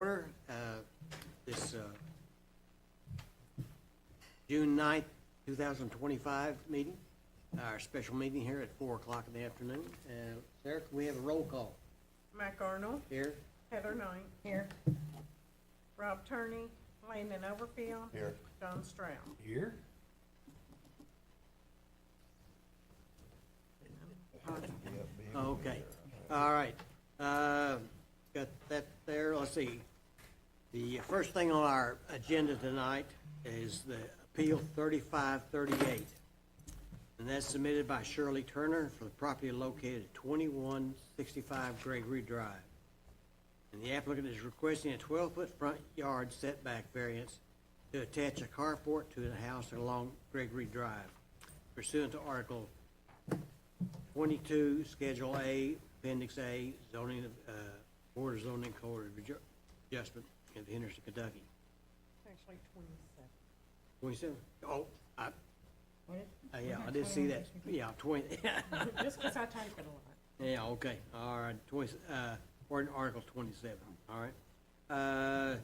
Order, this June 9th, 2025 meeting, our special meeting here at 4 o'clock in the afternoon. Sarah, can we have a roll call? Mike Arnold, Here. Heather Knight. Here. Rob Turney, Landon Overfield. Here. John Stroud. Here? Okay, all right. Got that there. Let's see. The first thing on our agenda tonight is the Appeal 3538. And that's submitted by Shirley Turner for the property located at 2165 Gregory Drive. And the applicant is requesting a 12-foot front yard setback variance to attach a carport to the house along Gregory Drive pursuant to Article 22, Schedule A, Appendix A, zoning, Board of Zoning Code of Adjustment in Henderson, Kentucky. Actually, 27. 27? Oh, What is? yeah, I did see that. Yeah, 20. Just because I type it a lot. Yeah, okay, all right, 20, or Article 27, all right.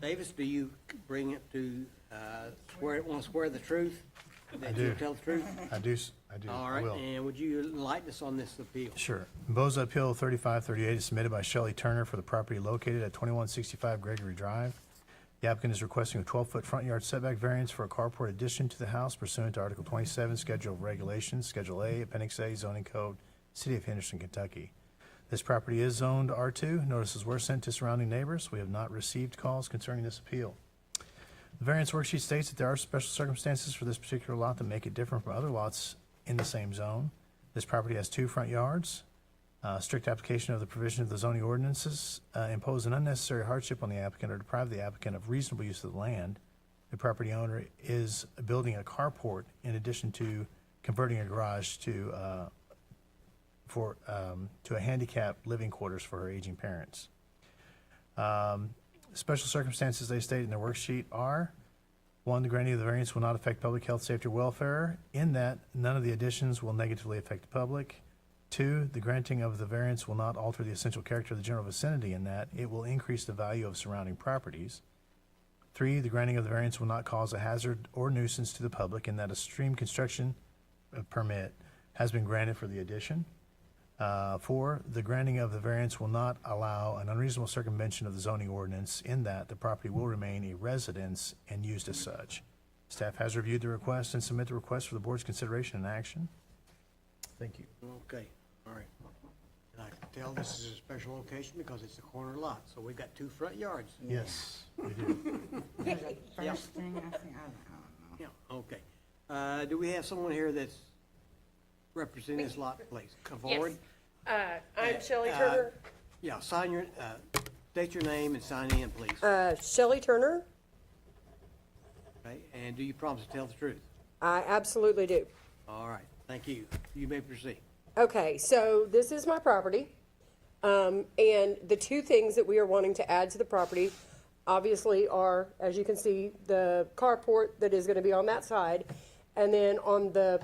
Davis, do you bring it to, want to swear the truth? I That you'll do. tell the truth? I do, All I right, will. and would you enlighten us on this appeal? Sure. Boza Appeal 3538 is submitted by Shelley Turner for the property located at 2165 Gregory Drive. The applicant is requesting a 12-foot front yard setback variance for a carport addition to the house pursuant to Article 27, Schedule of Regulations, Schedule A, Appendix A, Zoning Code, City of Henderson, Kentucky. This property is zoned R2. Notices were sent to surrounding neighbors. We have not received calls concerning this appeal. The variance worksheet states that there are special circumstances for this particular lot that make it different from other lots in the same zone. This property has 2 front yards. Strict application of the provision of the zoning ordinances impose an unnecessary hardship on the applicant or deprive the applicant of reasonable use of the land. The property owner is building a carport in addition to converting a garage to a handicapped living quarters for her aging parents. Special circumstances they state in their worksheet are: 1, the granting of the variance will not affect public health, safety, or welfare, in that none of the additions will negatively affect the public. 2, the granting of the variance will not alter the essential character of the general vicinity, in that it will increase the value of surrounding properties. 3, the granting of the variance will not cause a hazard or nuisance to the public, in that a stream construction permit has been granted for the addition. 4, the granting of the variance will not allow an unreasonable circumvention of the zoning ordinance, in that the property will remain a residence and used as such. Staff has reviewed the request and submit the request for the board's consideration and action. Thank you. Okay, all right. And I can tell this is a special location because it's a corner lot, so we've got 2 front yards. Yes, we do. Yeah. First thing I think, I don't know. Yeah, okay. Do we have someone here that's representing this lot, please? Come forward. Yes. I'm Shelley Turner. Yeah, sign your, state your name and sign in, please. Shelley Turner. Okay, and do you promise to tell the truth? I absolutely do. All right, thank you. You may proceed. Okay, so this is my property. And the 2 things that we are wanting to add to the property, obviously, are, as you can see, the carport that is gonna be on that side. And then on the,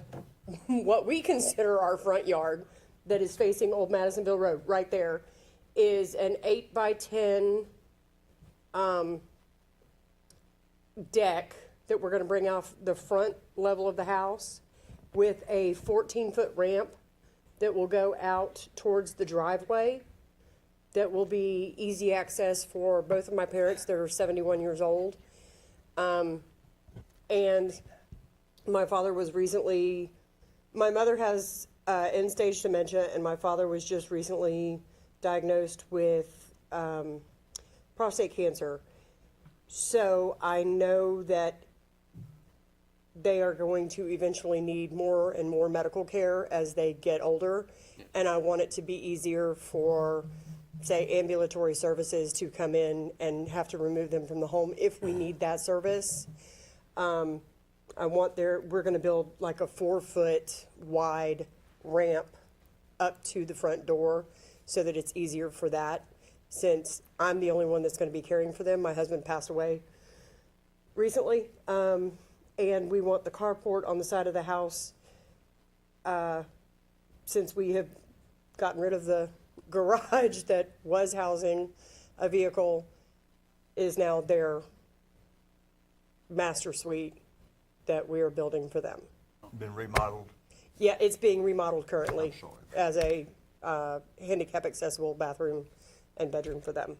what we consider our front yard, that is facing Old Madisonville Road, right there, is an 8 by 10 deck that we're gonna bring off the front level of the house with a 14-foot ramp that will go out towards the driveway. That will be easy access for both of my parents that are 71 years old. And my father was recently, my mother has end-stage dementia, and my father was just recently diagnosed with prostate cancer. So I know that they are going to eventually need more and more medical care as they get older. And I want it to be easier for, say, ambulatory services to come in and have to remove them from the home if we need that service. We're gonna build like a 4-foot wide ramp up to the front door so that it's easier for that, since I'm the only one that's gonna be caring for them. My husband passed away recently. And we want the carport on the side of the house, since we have gotten rid of the garage that was housing a vehicle is now their master suite that we are building for them. Been remodeled. Yeah, it's being remodeled currently I'm sorry. as a handicap accessible bathroom and bedroom for them.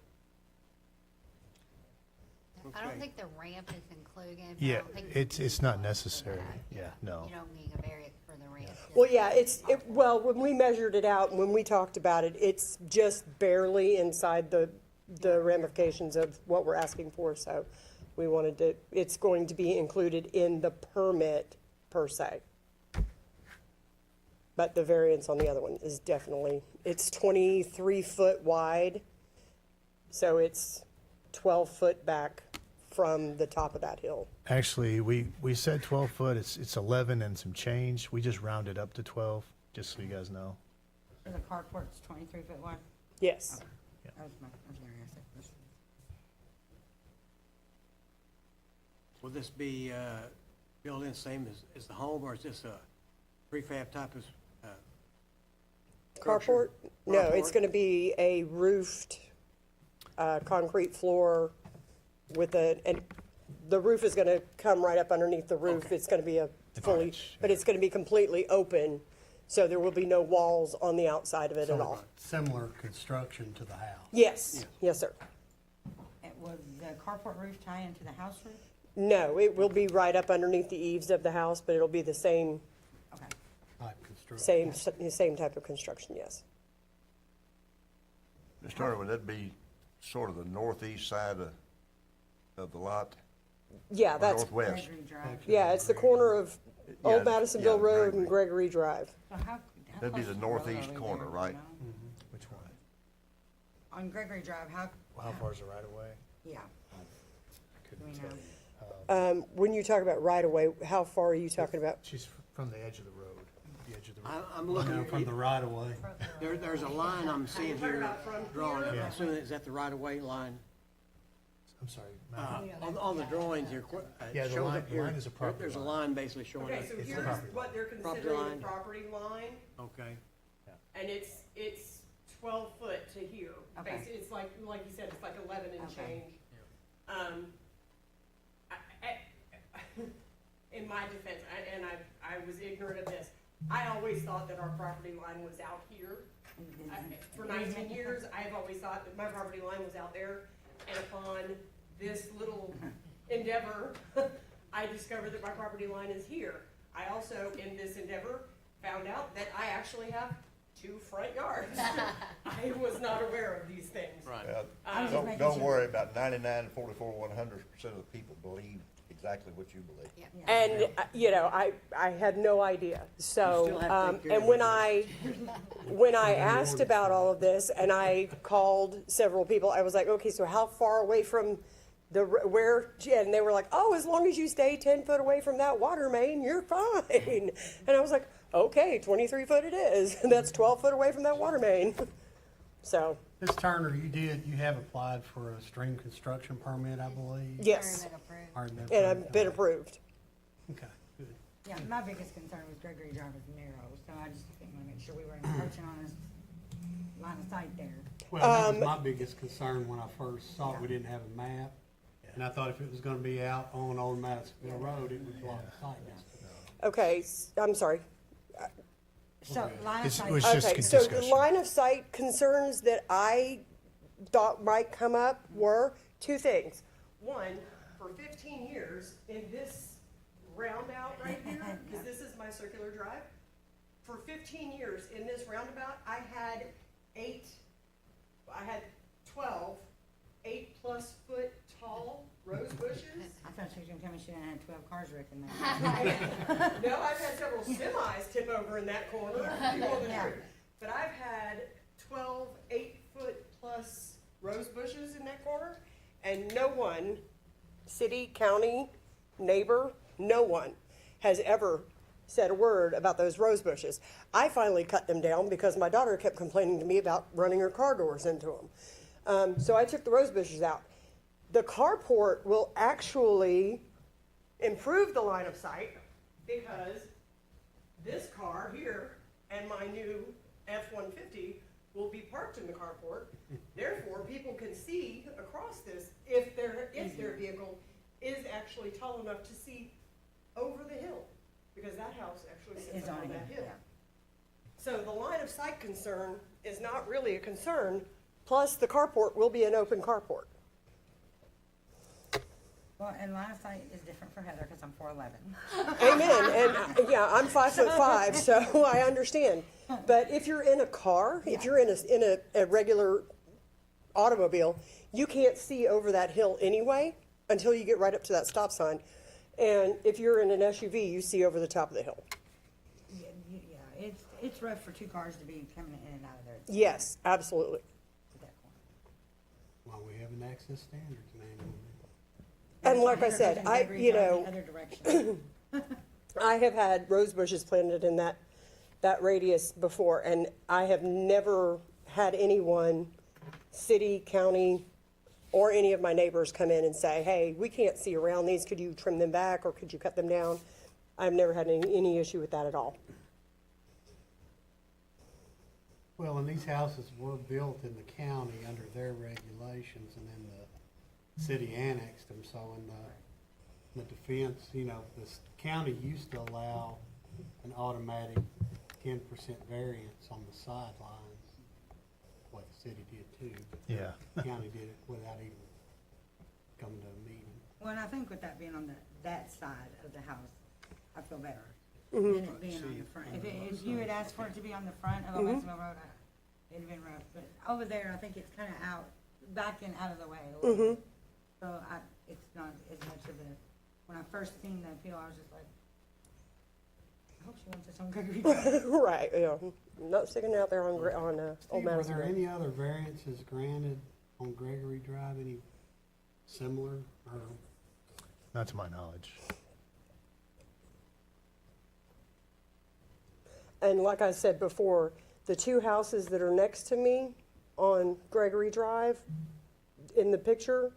I Okay. don't think the ramp is included. I Yeah, don't think it's not for necessary. that. Yeah, no. You don't need a variance for the ramp. Well, yeah, well, when we measured it out and when we talked about it, it's just barely inside the ramifications of what we're asking for, so we wanted to, it's going to be included in the permit per se. But the variance on the other one is definitely, it's 23 foot wide, so it's 12 foot back from the top of that hill. Actually, we said 12 foot, it's 11 and some change. We just rounded up to 12, just so you guys know. So the carport's 23 foot wide? Yes. That was I was gonna ask that question. Will this be built in same as the home, or is this a prefab type of structure? Carport? No, it's Carport? gonna be a roofed, concrete floor with and the roof is gonna come right up underneath the roof. Okay. It's gonna be a fully, arch, but it's gonna be completely open, so there will be no walls on the outside of it at all. Similar construction to the house. Yes, yes, sir. And will the carport roof tie into the house roof? No, it will be right up underneath the eaves of the house, but it'll be the same, Okay. Type construction. same type of construction, yes. Mr. Turner, would that be sort of the northeast side of the lot? Yeah, Or that's, northwest? Gregory Drive. yeah, it's the corner of Yeah, Old Madisonville yeah, Road and Gregory. Gregory Drive. So how That'd be close the to road are northeast we corner, there, do right? you know? Which one? On Gregory Drive, how How far is it right away? yeah, Couldn't we tell know. you. When you talk about right of way, how far are you talking about? She's from the edge of the road, the edge of the road. I'm looking, Now, from the right of way. there's a line I'm seeing here about from drawn, I'm here? assuming, is that the right-of-way line? I'm sorry. Matt. On the drawings here, Yeah, it the shows line- up the here. line is a property There's a line. line basically showing up. Okay, so It's the here's property what they're Property considering line. the property line, Okay, and it's 12 foot to here. Okay. Basically, it's like you said, it's like 11 and Okay. change. In my defense, I was ignorant of this, I always thought that our property line was out here. For 19 years, I have always thought that my property line was out there, and upon this little endeavor, I discovered that my property line is here. I also, in this endeavor, found out that I actually have 2 front yards. I was not aware of these things. right. I was just Don't, making don't sure. worry about 99, 44, 100% of the people believe exactly what you believe. Yeah. And, I had no idea, You so, still have to take care and of when I asked about all of this, and I called several people, I was like, okay, so how far away from and they were like, oh, as long as you stay 10 foot away from that water main, you're fine. And I was like, okay, 23 foot it is, that's 12 foot away from that water main. So, Ms. Turner, you have applied for a stream construction permit, I believe? yes, Already been approved. Already been and I've approved? been approved. Okay, good. Yeah, my biggest concern was Gregory Drive is narrow, so I just didn't wanna make sure we were encroaching on his line of sight there. Well, that was my biggest concern when I first saw it. We didn't have a map. And I thought if it was gonna be out on Old Madisonville Road, it would block the sight distance. Okay, I'm sorry. So line of It's- sight. it was just Okay, so the discussion. line of sight concerns that I thought might come up were 2 things. One, for 15 years, in this roundabout right here, because this is my circular drive, for 15 years in this roundabout, I had 12 8+ foot tall rose bushes. I thought she was gonna tell me she didn't have 12 cars wrecked in there. No, I've had several semis tip over in that corner, to be more than Yeah. true. But I've had 12 8-foot+ rose bushes in that corner, and no one, city, county, neighbor, no one has ever said a word about those rose bushes. I finally cut them down because my daughter kept complaining to me about running her car doors into them. So I took the rose bushes out. The carport will actually improve the line of sight because this car here and my new F-150 will be parked in the carport. Therefore, people can see across this if their vehicle is actually tall enough to see over the hill, because that house actually sits It's up on on that here, hill. yeah. So the line of sight concern is not really a concern, plus the carport will be an open carport. Well, and line of sight is different for Heather, cause I'm 4'11". Amen, and, yeah, I'm 5'5", so I understand. But if you're in a car, if you're in a regular automobile, you can't see over that hill anyway until you get right up to that stop sign. And if you're in an SUV, you see over the top of the hill. Yeah, it's rough for two cars to be coming in and out of there. Yes, absolutely. To that corner. Well, we have an access standards manual. And like I Heather said, doesn't I, agree you to go know, the other direction. I have had rose bushes planted in that radius before, and I have never had anyone, city, county, or any of my neighbors come in and say, hey, we can't see around these, could you trim them back, or could you cut them down? I've never had any issue with that at all. Well, and these houses were built in the county under their regulations, and then the city annexed them, so in the defense, you know, county used to allow an automatic 10% variance on the sidelines, what the city did too. Yeah. The county did it without even coming to a meeting. Well, and I think with that being on that side of the house, I feel better than it being on the front. If you had asked for it to be on the front of Westville Road, it'd have been rough. But over there, I think it's kind of back and out of the way a little bit. So it's not as much of a, when I first seen the appeal, I was just like, I hope she wants this on Gregory Drive. Right, yeah, not sticking out there on Old Steve, were Madison there Road. any other variances granted on Gregory Drive, any similar, or? Not to my knowledge. And like I said before, the two houses that are next to me on Gregory Drive in the picture,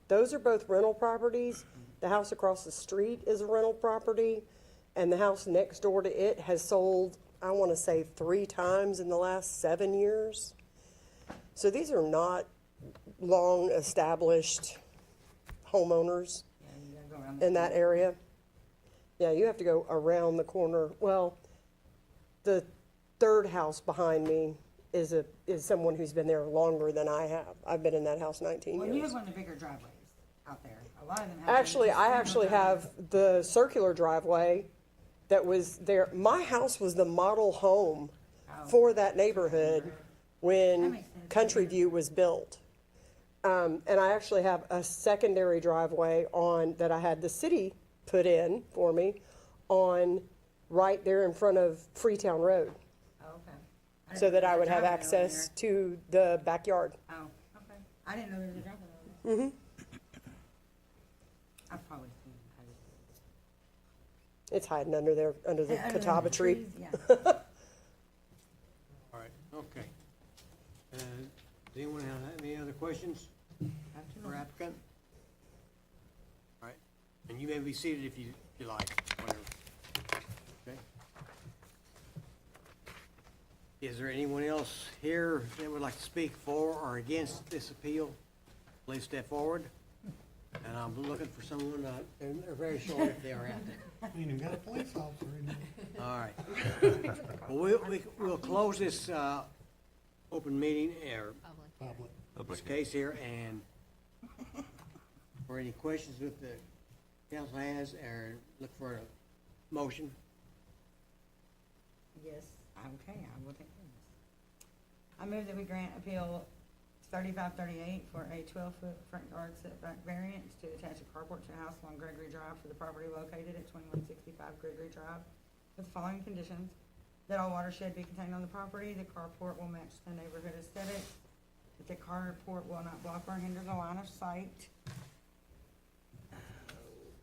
those are both rental properties. The house across the street is a rental property, and the house next door to it has sold, I want to say, 3 times in the last 7 years. So these are not long-established homeowners Yeah, you gotta go around the in that area. Yeah, you have to go around the corner. Well, the third house behind me is someone who's been there longer than I have. I've been in that house 19 Well, you years. have one of the bigger driveways out there. A lot of them have. Actually, just I single actually drive. have the circular driveway that was there. My house was the model home for that neighborhood That when makes sense. Country View was built. And I actually have a secondary driveway that I had the city put in for me right there in front of Freetown Road, Oh, okay. so didn't know that I there would was a have driveway over access to the backyard. there. Oh, okay. I didn't know there was a driveway over there. I've probably seen it. I just- It's hiding under there, under the Other than catawba tree. trees, Yeah. All right, okay. Does anyone have any other questions for applicant? All right, and you may be seated if you like, whatever. Okay. Is there anyone else here that would like to speak for or against this appeal? Please step forward. And I'm looking for someone, they're very short if they are out there. We ain't even got a police officer in there. All right. Well, we'll close this, open meeting, or Public. Public. this case here, and for any questions that the council has, or look for a motion. Yes, okay, I will take this. I move that we grant appeal 3538 for a 12-foot front yard setback variance to attach a carport to a house along Gregory Drive for the property located at 2165 Gregory Drive with the following conditions: that all watershed be contained on the property, the carport will match the neighborhood aesthetics, that the carport will not block or hinder the line of sight.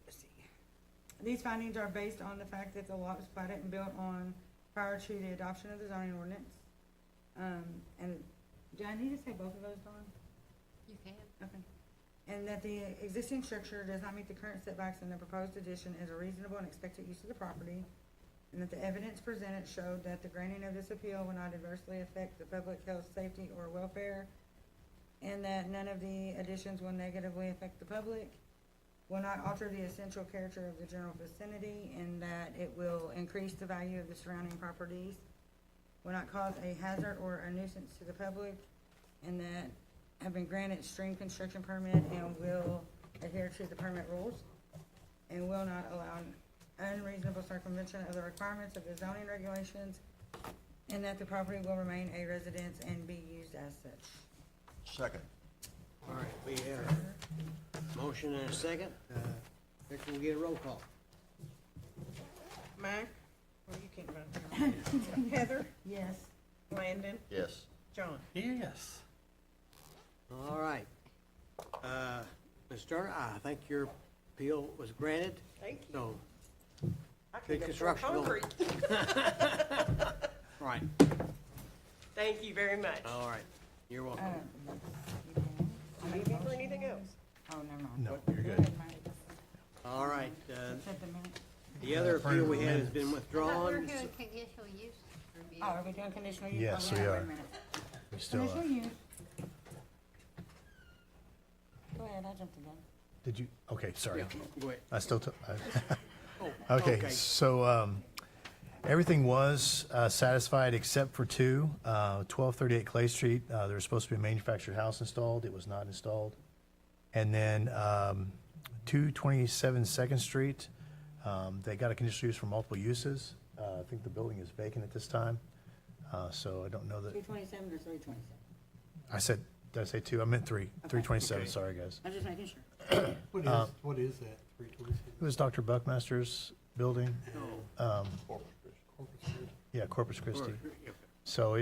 Let's see. These findings are based on the fact that the lot was platted and built on prior to the adoption of the zoning ordinance. And do I need to say both of those, Dawn? You can. Okay. And that the existing structure does not meet the current setbacks and the proposed addition is a reasonable and expected use of the property. and that the evidence presented showed that the granting of this appeal will not adversely affect the public health, safety, or welfare, and that none of the additions will negatively affect the public, will not alter the essential character of the general vicinity, and that it will increase the value of the surrounding properties, will not cause a hazard or a nuisance to the public, and that have been granted stream construction permit and will adhere to the permit rules, and will not allow unreasonable circumvention of the requirements of the zoning regulations, and that the property will remain a residence and be used as such. Second. All right, we have a motion and a second. Rick, can we get a roll call? Mike? Well, you can't vote. Heather? Yes. Landon? Yes. John? Yes. All right. Ms. Turner, I think your appeal was granted, Thank you. so, I good can go construction pour going. concrete. right, Thank you very much. all right. You're welcome. Looking for anything else? Oh, never mind. No, you're Go good. ahead, Mike. All right, Accept the minutes. the other appeal we had has been I thought we were withdrawn. doing conditional use review. Oh, are we doing conditional use? Yes, Oh, we yeah, are. wait a minute. We still, Conditional use. Go ahead, I jumped the gun. did you, okay, sorry. Yeah, go ahead. I still, Oh, okay, so, everything was satisfied except for 1238 Clay Street. There was supposed to be a manufactured house installed. It was not installed. And then 227 Second Street, they got a conditional use for multiple uses. I think the building is vacant at this time. So I don't know that, 327 or 327? I said, did I say 2? I meant 3. 327, Okay. sorry, guys. I'm just making sure. What is that, 327? It was Dr. Buckmaster's building. Corpus Christi. Yeah, Corpus Christi. Okay. So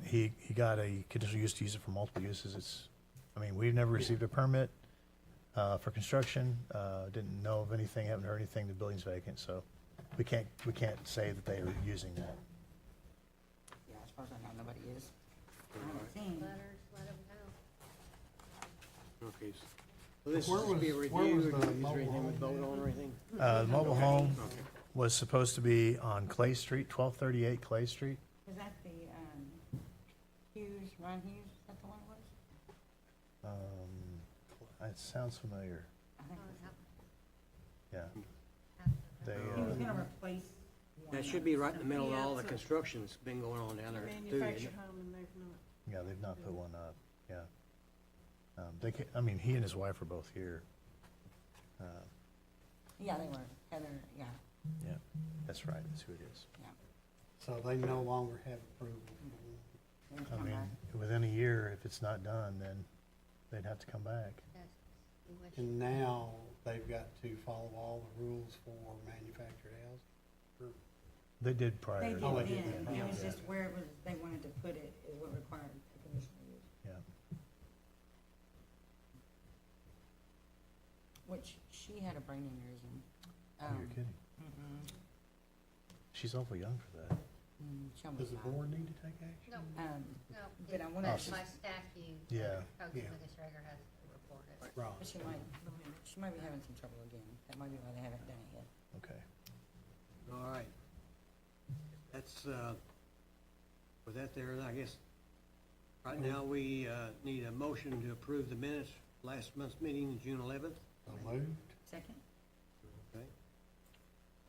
he got a conditional use to use it for multiple uses. We've never received a permit for construction, didn't know of anything, haven't heard anything, the building's vacant, so we can't say that they are using that. Yeah, as far as I know, nobody is. I haven't seen. Letters, let them know. Okay, so this Where is to be a was- where review, was or the is there mobile anything we home? vote on or anything? The mobile home Okay. was supposed to be on Clay Street, 1238 Clay Street. Is that the, Hughes, Ron Hughes, is that the one it was? It sounds familiar, I think Oh, it's- yeah. They, he was gonna replace one. That should be right in the middle of Yeah, all the it's a- construction's been going on down there too. isn't Manufactured it? home and they've not. yeah, they've not put one up, yeah. He and his wife are both here. Yeah, they were. Heather, yeah, Yeah, that's right, that's who it is. yeah. So they no longer have approval. They I come mean, back. within a year, if it's not done, then they'd have to come back. Yes, we wish- And now they've got to follow all the rules for manufactured housing. They did prior. They did Oh, they then, did then. it was Yeah. just where it was, they wanted to put it is what required the conditional use. Yeah. Which, she had a brain aneurysm. Oh, you're kidding. She's awful young for that. She almost Does the died. board need to take action? No, no. But I it's wanna- By statute. Yeah. Code Yeah. administrator has to report it. Right. But she might be having some trouble again. That might be why they haven't done it yet. Okay. All right. That's, with that there, I guess, right now, we need a motion to approve the minutes, last month's meeting, June 11th. So moved. Second? Okay.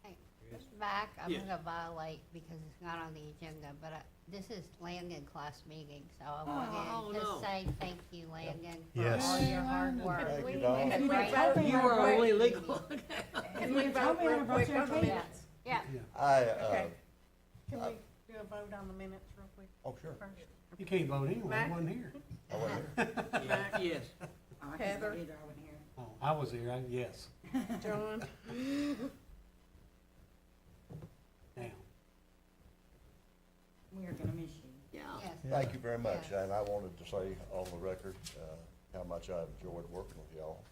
Hey, Yes. Back, I'm Yes. gonna violate because it's not on the agenda, but this is Landon class meeting, so I Oh, wanted no. to say thank you, Landon, for Yes. all your hard work. Thank you, And Dawn. a You great- told me You I are brought- only legal. Can we vote told me I real brought quick your on the cake. minutes? Yeah, Okay. Can we do a vote on the minutes real quick Oh, sure. first? You can't vote anyway, Mac? I wasn't here. I wasn't here. Yeah, yes. Oh, I can't Heather? either, I wasn't here. Oh, I was here, yes. John? Now, We are gonna miss you. Yeah. yes. Thank you very much, Yeah. and I wanted to say on the record, how much I enjoyed working with y'all.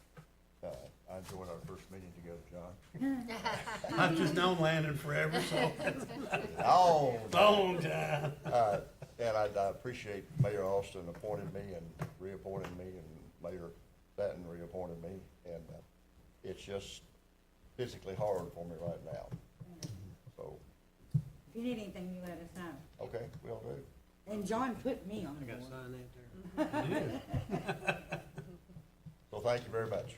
I enjoyed our first meeting together, John. I've just known Landon forever, so Oh, long time. and I appreciate Mayor Austin appointed me and reappointed me, and Mayor Batten reappointed me, and it's just physically hard for me right now. So you need anything, you let us know. Okay, will do. And John put me on I the gotta board. sign that there. So thank you very much.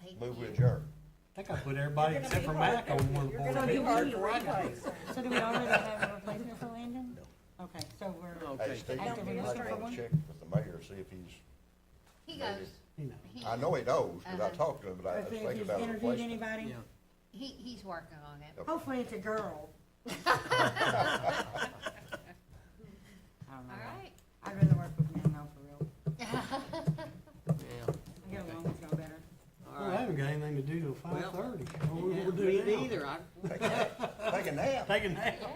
Thank Move you. with adjourn. I think I put everybody except for Mac on one of the boards. So do we so do we already have a replacement for Landon? Okay, so we're, Hey, Okay, Steve, Actively you might looking for wanna one? check with the mayor, see if he's, He goes, You know. he, I know he knows, because I Uh-huh. talked to him, but I was if thinking he's about a interviewed replacement. anybody, yeah. he's working on it. Okay. hopefully it's a girl. I don't know. All right. I'd rather work with men though, for real. Yeah, I get along with y'all better. all Well, I right. haven't got anything to do till 5:30. What we Yeah, gonna do me now? neither. Take a nap. Take a nap. Yeah.